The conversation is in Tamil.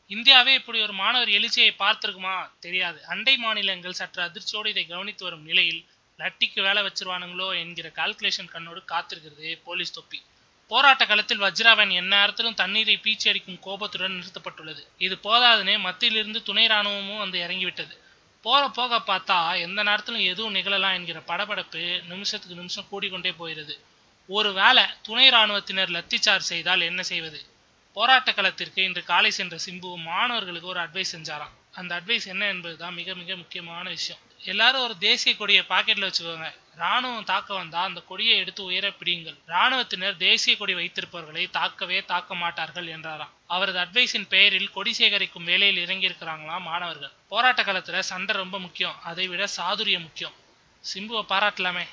இந்தியாவே இப்படி ஒரு மாணவர் எழுச்சியை பார்த்திருக்குமா தெரியாது. அண்டை மாநிலங்கள் சற்று அதிர்ச்சியோடு இதை கவனித்து வரும் நிலையில் லட்டிக்கு வேலை வச்சிருவானுங்களோ என்கிற கால்குலேஷன் கண்ணோடு காத்திருக்கிறது போலீஸ் தொப்பி. போராட்ட களத்தில் வஜ்ராவன் எந்நேரத்திலும் தண்ணீரை பீச்சி அடிக்கும் கோபத்துடன் நிறுத்தப்பட்டுள்ளது. இது போதாதுனே மத்தியிலிருந்து துணை ராணுவமும் வந்து இறங்கிவிட்டது. போக போக பார்த்தா எந்த நேரத்திலும் எதுவும் நிகழலாம் என்கிற படபடப்பு நிமிஷத்துக்கு நிமிஷம் கூடிக்கொண்டே போகிறது. ஒரு வேளை துணை ராணுவத்தினர் லத்திச்சார்ஜ் செய்தால் என்ன செய்வது? போராட்ட களத்திற்கு இன்று காலை சென்ற சிம்பு மாணவர்களுக்கு ஒரு அட்வைஸ் செஞ்சாராம். அந்த அட்வைஸ் என்ன என்பதுதான் மிக மிக முக்கியமான விஷயம். எல்லாரும் ஒரு தேசிய கொடியை பாக்கெட்ல வச்சுக்கோங்க. ராணுவம் தாக்க வந்தா அந்த கொடியை எடுத்து உயர பிடியுங்கள். ராணுவத்தினர் தேசிய கொடி வைத்திருப்பவர்களை தாக்கவே தாக்க மாட்டார்கள் என்றாராம். அவரது அட்வைஸின் பெயரில் கொடி சேகரிக்கும் வேலையில் இறங்கி இருக்கிறாங்களாம் மாணவர்கள். போராட்ட காலத்துல சண்டை ரொம்ப முக்கியம், அதை விட சாதுரியம் முக்கியம். சிம்புவை பாராட்டலாமே.